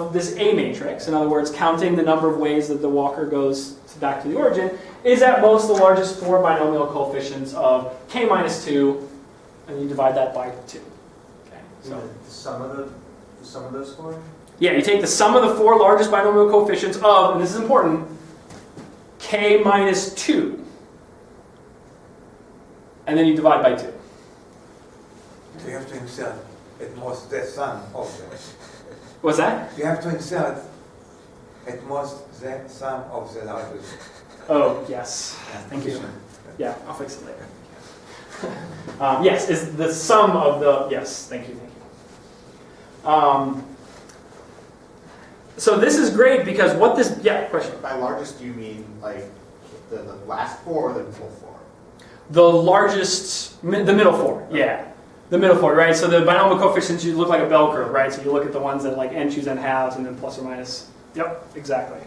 of this A matrix, in other words, counting the number of ways that the walker goes back to the origin, is at most the largest 4 binomial coefficients of k minus 2, and you divide that by 2. Okay, so the sum of those 4? Yeah, you take the sum of the 4 largest binomial coefficients of, and this is important, k minus 2. And then you divide by 2. So you have to insert at most the sum of them. What's that? You have to insert at most the sum of the largest. Oh, yes. Thank you. Yeah, I'll fix it later. Yes, is the sum of the, yes, thank you. So this is great because what this, yeah, question. By largest, do you mean like the last 4 or the middle 4? The largest, the middle 4, yeah. The middle 4, right? So the binomial coefficients, you look like a bell curve, right? So you look at the ones that like n choose n halves and then plus or minus. Yep, exactly.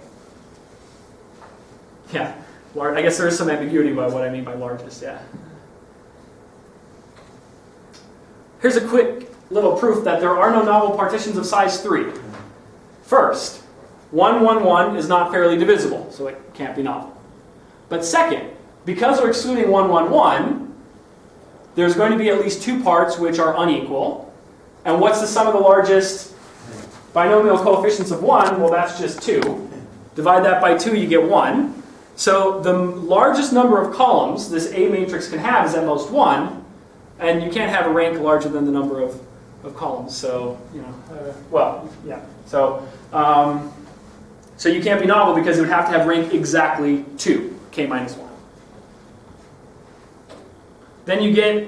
Yeah, I guess there is some ambiguity about what I mean by largest, yeah. Here's a quick little proof that there are no novel partitions of size 3. First, 1, 1, 1 is not fairly divisible, so it can't be novel. But second, because we're excluding 1, 1, 1, there's going to be at least 2 parts which are unequal. And what's the sum of the largest binomial coefficients of 1? Well, that's just 2. Divide that by 2, you get 1. So the largest number of columns this A matrix can have is at most 1. And you can't have a rank larger than the number of columns. So, you know, well, yeah. So you can't be novel because it would have to have rank exactly 2, k minus 1. Then you get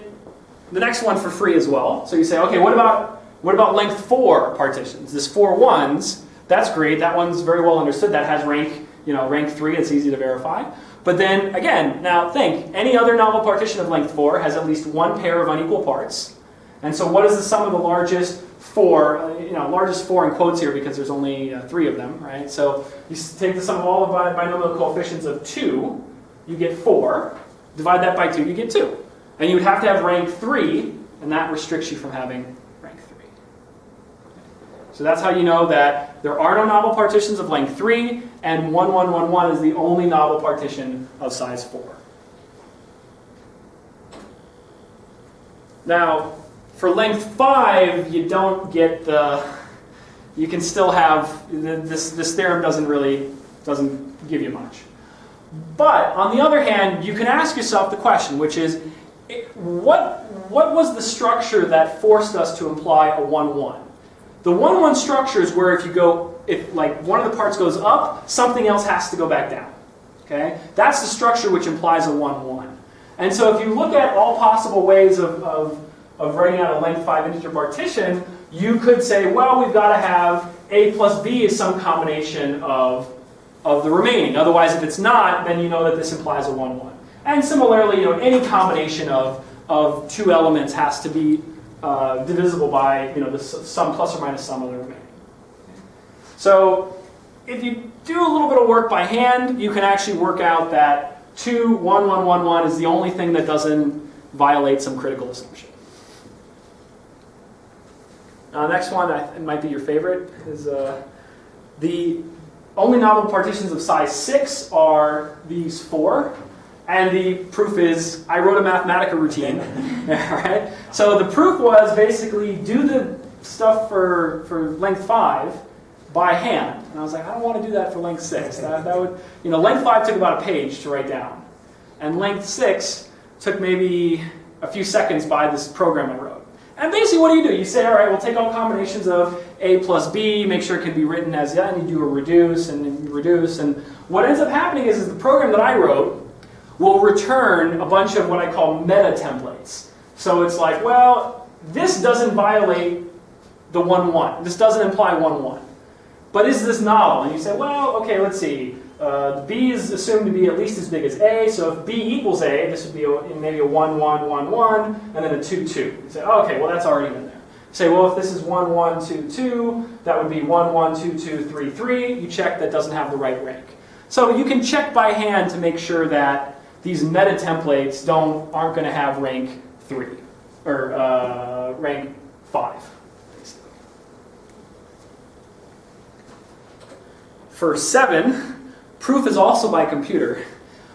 the next one for free as well. So you say, okay, what about length 4 partitions? This 4 ones, that's great. That one's very well understood. That has rank, rank 3. It's easy to verify. But then again, now think, any other novel partition of length 4 has at least 1 pair of unequal parts. And so what is the sum of the largest 4? Largest 4 in quotes here because there's only 3 of them, right? So you take the sum of all the binomial coefficients of 2, you get 4. Divide that by 2, you get 2. And you would have to have rank 3, and that restricts you from having rank 3. So that's how you know that there are no novel partitions of length 3, and 1, 1, 1, 1 is the only novel partition of size 4. Now, for length 5, you don't get you can still have, this theorem doesn't give you much. But, on the other hand, you can ask yourself the question, which is, what was the structure that forced us to imply a 1, 1? The 1, 1 structure is where if like one of the parts goes up, something else has to go back down. Okay? That's the structure which implies a 1, 1. And so if you look at all possible ways of writing out a length 5 integer partition, you could say, well, we've got to have A plus B is some combination of the remaining. Otherwise, if it's not, then you know that this implies a 1, 1. And similarly, any combination of 2 elements has to be divisible by the sum plus or minus sum of the remaining. So if you do a little bit of work by hand, you can actually work out that 2, 1, 1, 1, 1 is the only thing that doesn't violate some critical assumption. Next one, it might be your favorite, is the only novel partitions of size 6 are these 4. And the proof is, I wrote a Mathematica routine. Right? So the proof was basically do the stuff for length 5 by hand. And I was like, I don't want to do that for length 6. That would, length 5 took about a page to write down. And length 6 took maybe a few seconds by this program I wrote. And basically what do? You say, all right, we'll take all combinations of A plus B, make sure it can be written as that, and you do a reduce, and then reduce. And what ends up happening is the program that I wrote will return a bunch of what I call meta templates. So it's like, well, this doesn't violate the 1, 1. This doesn't imply 1, 1. But is this novel? And you say, well, okay, let's see. B is assumed to be at least as big as A, so if B equals A, this would be maybe a 1, 1, 1, 1, and then a 2, 2. You say, oh, okay, well, that's already in there. You say, well, if this is 1, 1, 2, 2, that would be 1, 1, 2, 2, 3, 3. You check that doesn't have the right rank. So you can check by hand to make sure that these meta templates aren't going to have rank 3 or rank 5. Basically. For 7, proof is also by computer,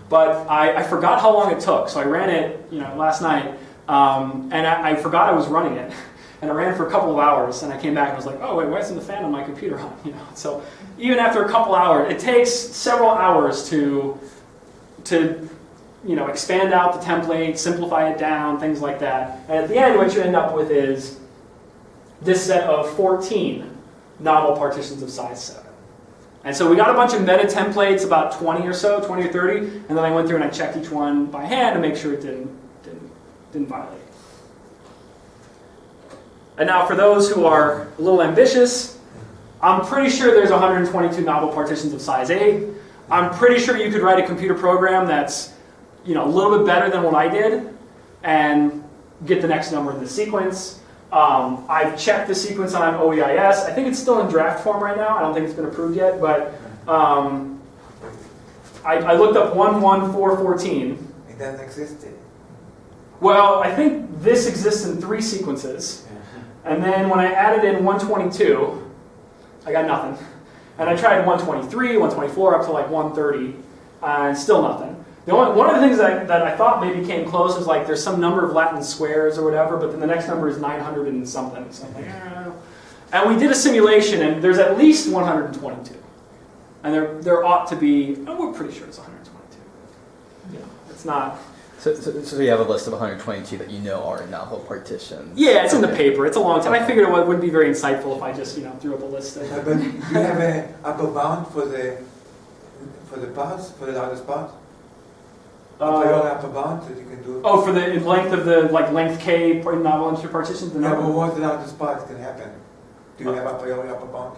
but I forgot how long it took, so I ran it last night, and I forgot I was running it. And I ran for a couple of hours, and I came back and was like, oh, wait, why isn't the fan on my computer on? So even after a couple hours, it takes several hours to expand out the template, simplify it down, things like that. And at the end, what you end up with is this set of 14 novel partitions of size 7. And so we got a bunch of meta templates, about 20 or 30, and then I went through and I checked each one by hand to make sure it didn't violate. And now for those who are a little ambitious, I'm pretty sure there's 122 novel partitions of size 8. I'm pretty sure you could write a computer program that's a little bit better than what I did and get the next number in the sequence. I've checked the sequence on OEIS. I think it's still in draft form right now. I don't think it's been approved yet, but I looked up 11414. It doesn't exist. Well, I think this exists in 3 sequences. And then when I added in 122, I got nothing. And I tried 123, 124, up to like 130, and still nothing. One of the things that I thought maybe came close is like there's some number of Latin squares or whatever, but then the next number is 900 and something. So I'm like, And we did a simulation, and there's at least 122. And there ought to be, we're pretty sure it's 122. It's not... So you have a list of 122 that you know are novel partitions. Yeah, it's in the paper. It's a long time. I figured it wouldn't be very insightful if I just threw up a list. Of But do you have an upper bound for the parts, for the largest part? Upper bound that you can do. Oh, for the length of the length k novel integer partitions. No, but what's the largest part can happen? Do you have a priori upper bound?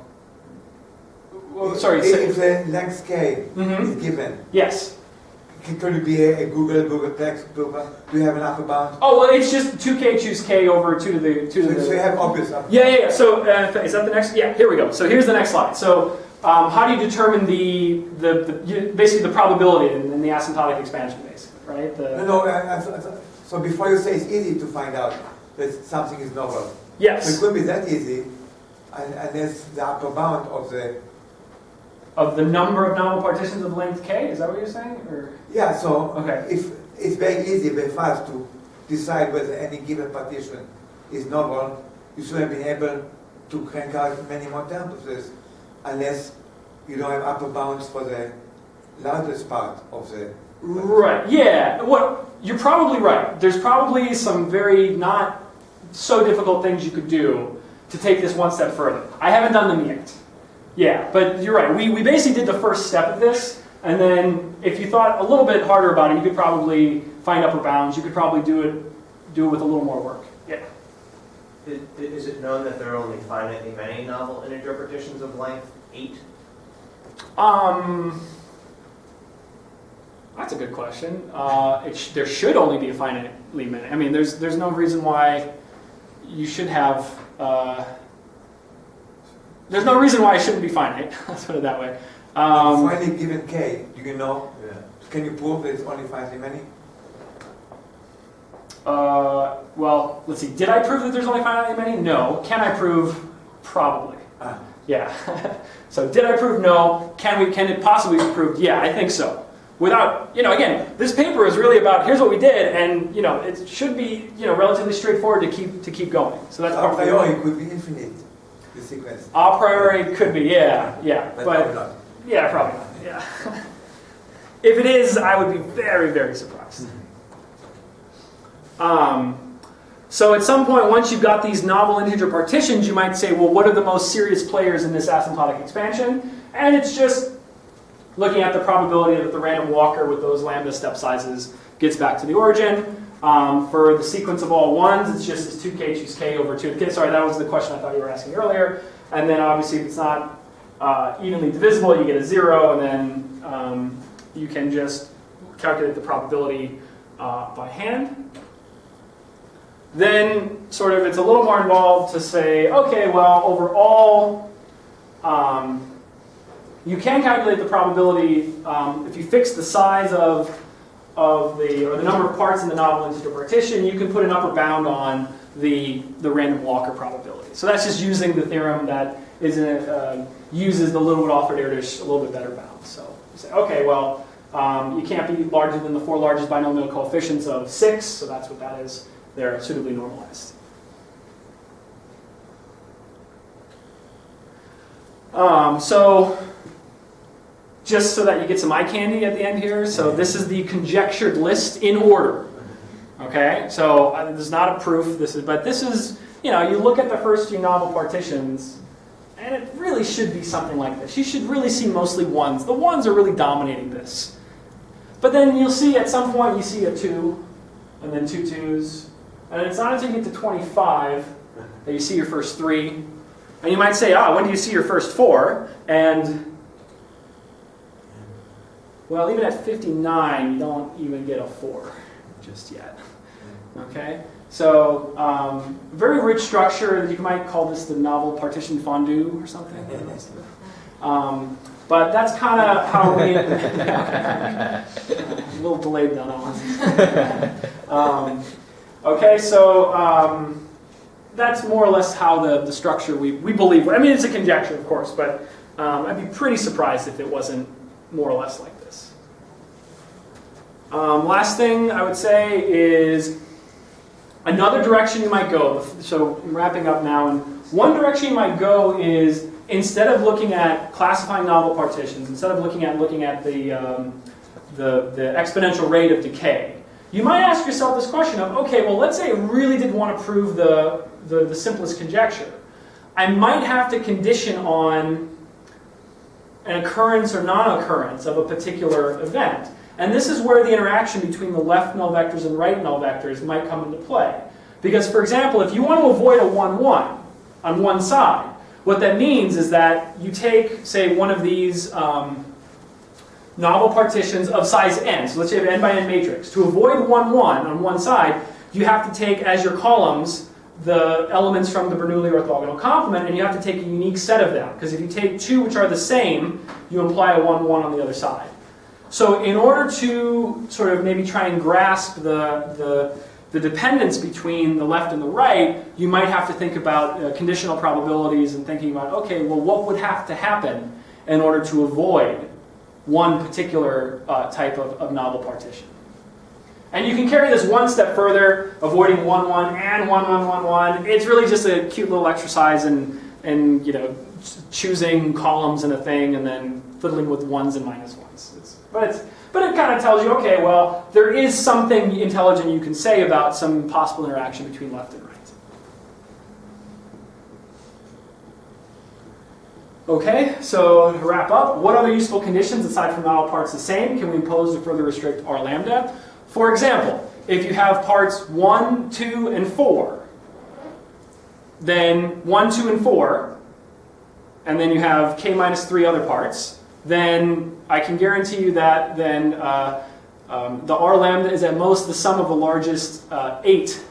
Well, sorry. If the length k is given. Yes. Could it be a Google text? Do you have an upper bound? Oh, well, it's just 2k choose k over 2 to the... So you have obvious upper bound. Yeah. So is that the next? Yeah, here we go. So here's the next slide. So how do you determine basically the probability in the asymptotic expansion, basically, right? So before you say it's easy to find out that something is novel. Yes. So it could be that easy, and there's the upper bound of the... Of the number of novel partitions of length k? Is that what you're saying? Or? Yeah, so okay. If it's very easy, very fast to decide whether any given partition is novel, you should have been able to crank out many more terms of this, unless you don't have upper bounds for the largest part of the... Right, yeah. Well, you're probably right. There's probably some very not so difficult things you could do to take this one step further. I haven't done them yet. Yeah, but you're right. We basically did the first step of this, and then if you thought a little bit harder about it, you could probably find upper bounds. You could probably do it with a little more work. Yeah. Is it known that there are only finitely many novel integer partitions of length 8? That's a good question. There should only be a finitely many. I mean, there's no reason why you should have. There's no reason why it shouldn't be finite. Let's put it that way. Finally given k, do you know? Yeah. Can you prove that it's only finitely many? Well, let's see. Did I prove that there's only finitely many? No. Can I prove? Probably. Yeah. So did I prove? No. Can it possibly be proved? Yeah, I think so. Without, again, this paper is really about here's what we did, and it should be relatively straightforward to keep going. So that's a priori it could be infinite. The sequence. A priori could be, yeah, but probably not. Yeah, probably not. Yeah. If it is, I would be very, very surprised. So at some point, once you've got these novel integer partitions, you might say, well, what are the most serious players in this asymptotic expansion? And it's just looking at the probability that the random walker with those lambda step sizes gets back to the origin. For the sequence of all ones, it's just this 2k choose k over 2. Okay, sorry, that was the question I thought you were asking earlier. And then obviously if it's not evenly divisible, you get a 0, and then you can just calculate the probability by hand. Then sort of it's a little more involved to say, okay, well, overall, you can calculate the probability if you fix the size of the number of parts in the novel integer partition, you can put an upper bound on the random walker probability. So that's just using the theorem that uses the Littlewood-Alford-Erdős a little bit better bound. So you say, okay, well, you can't be larger than the 4 largest binomial coefficients of 6, so that's what that is. They're suitably normalized. So just so that you get some eye candy at the end here, so this is the conjectured list in order. Okay, so this is not a proof. But this is, you know, you look at the first few novel partitions, and it really should be something like this. You should really see mostly 1s. The 1s are really dominating this. But then you'll see at some point you see a 2, and then 2 2s, and it's not until you get to 25 that you see your first 3. And you might say, when do you see your first 4? And, well, even at 59, you don't even get a 4 just yet. Okay? So, very rich structure. You might call this the novel partition fondue or something. But that's kind of how we... A little delayed on that one. Okay, so... that's more or less how the structure we believe. I mean, it's a conjecture, of course, but I'd be pretty surprised if it wasn't more or less like this. Last thing I would say is another direction you might go. So I'm wrapping up now, and one direction you might go is instead of looking at classifying novel partitions, instead of looking at the exponential rate of decay, you might ask yourself this question of, okay, well, let's say I really did want to prove the simplest conjecture. I might have to condition on an occurrence or non-occurrence of a particular event. And this is where the interaction between the left null vectors and right null vectors might come into play. Because, for example, if you want to avoid a 1-1 on one side, what that means is that you take, say, one of these novel partitions of size n. So let's say you have an n by n matrix. To avoid 1-1 on one side, you have to take as your columns the elements from the Bernoulli orthogonal complement, and you have to take a unique set of them. Because if you take 2 which are the same, you imply a 1-1 on the other side. So in order to sort of maybe try and grasp the dependence between the left and the right, you might have to think about conditional probabilities and thinking about, okay, well, what would have to happen in order to avoid one particular type of novel partition. And you can carry this one step further, avoiding 1-1 and 1-1-1-1. It's really just a cute little exercise in you know, choosing columns in a thing and then fiddling with 1s and -1s. But it kind of tells you, okay, well, there is something intelligent you can say about some possible interaction between left and right. Okay, so to wrap up, what other useful conditions aside from novel parts the same can we impose to further restrict R lambda? For example, if you have parts 1, 2, and 4, then 1, 2, and 4, and then you have k minus 3 other parts, then I can guarantee you that then the R lambda is at most the sum of the largest 8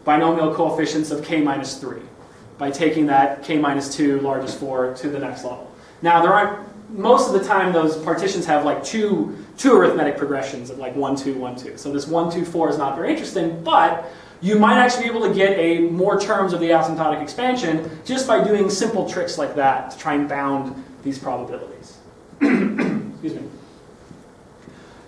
binomial coefficients of k minus 3 by taking that k minus 2 largest 4 to the next level. Now there aren't, most of the time those partitions have like two arithmetic progressions of like 1, 2, 1, 2. So this 1, 2, 4 is not very interesting, but you might actually be able to get more terms of the asymptotic expansion just by doing simple tricks like that to try and bound these probabilities. Excuse me.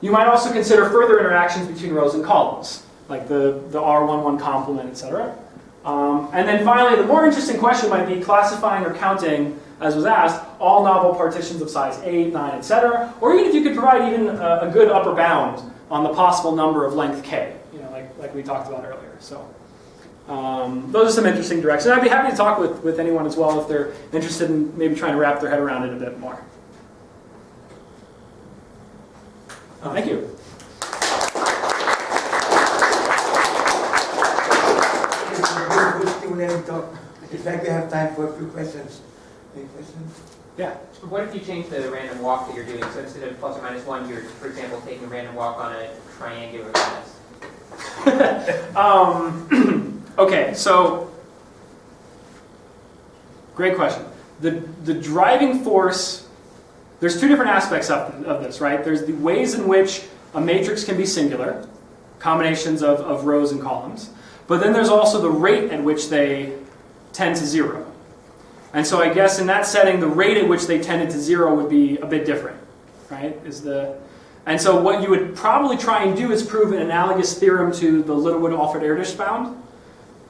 You might also consider further interactions between rows and columns, like the R11 complement, etc. And then finally, the more interesting question might be classifying or counting, as was asked, all novel partitions of size 8, 9, etc. Or even if you could provide even a good upper bound on the possible number of length k, you know, like we talked about earlier. So those are some interesting directions. I'd be happy to talk with anyone as well if they're interested in maybe trying to wrap their head around it a bit more. Thank you. In fact, we have time for a few questions. Any questions? Yeah. What if you change the random walk that you're doing? So instead of plus or minus 1, you're, for example, taking a random walk on a triangular path. Okay, so great question. The driving force, there's two different aspects of this, right? There's the ways in which a matrix can be singular, combinations of rows and columns, but then there's also the rate at which they tend to 0. And so I guess in that setting, the rate at which they tended to 0 would be a bit different, right? And so what you would probably try and do is prove an analogous theorem to the Littlewood-Alford-Erdős bound,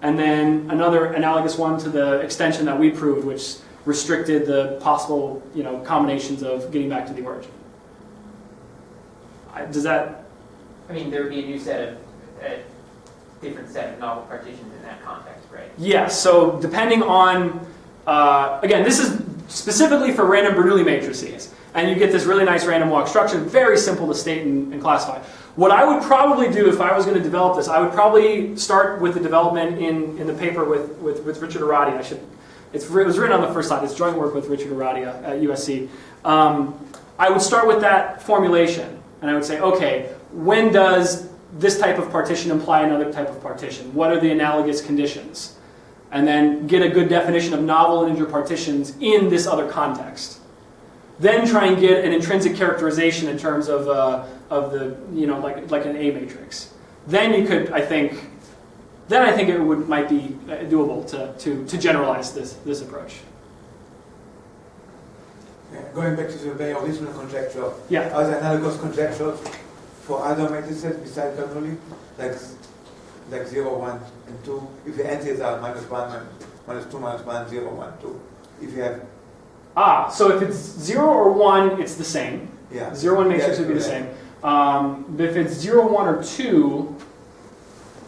and then another analogous one to the extension that we proved, which restricted the possible, combinations of getting back to the origin. Does that? I mean, there would be a different set of novel partitions in that context, right? Yes, so depending on, again, this is specifically for random Bernoulli matrices, and you get this really nice random walk structure, very simple to state and classify. What I would probably do if I was going to develop this, I would probably start with the development in the paper with Richard Arratia. It was written on the first slide. It's joint work with Richard Arratia at USC. I would start with that formulation, and I would say, okay, when does this type of partition imply another type of partition? What are the analogous conditions? And then get a good definition of novel integer partitions in this other context. Then try and get an intrinsic characterization in terms of the, like an A matrix. Then you could, I think it might be doable to generalize this approach. Yeah, going back to the very original conjecture, Yeah. are there analogous conjectures for other matrices besides Bernoulli, like 0, 1, and 2? If the entries are -1, -2, -1, 0, 1, 2. If you have So if it's 0 or 1, it's the same. 0, 1 matrix would be the same. If it's 0, 1, or 2,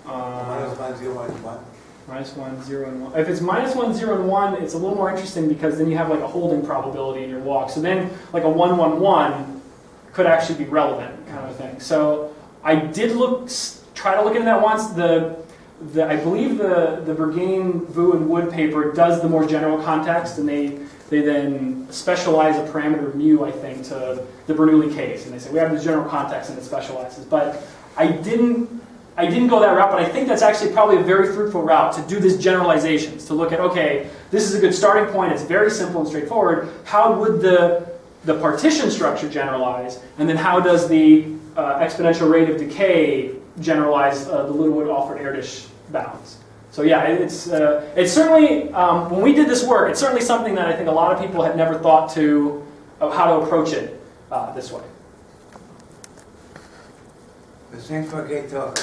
-1, 0, and 1. -1, 0, and 1. If it's -1, 0, and 1, it's a little more interesting because then you have like a holding probability in your walk. So then like a 1, 1, 1 could actually be relevant kind of thing. So I did try to look into that once. I believe the Bourgain, Vu, and Wood paper does the more general context, and they then specialize a parameter mu, I think, to the Bernoulli case. And they say, we have this general context and it specializes. But I didn't go that route, but I think that's actually probably a very fruitful route to do these generalizations, to look at, okay, this is a good starting point, it's very simple and straightforward. How would the partition structure generalize? And then how does the exponential rate of decay generalize the Littlewood-Alford-Erdős bounds? So yeah, it's certainly, when we did this work, it's certainly something that I think a lot of people had never thought of how to approach it this way. Thanks for a great talk.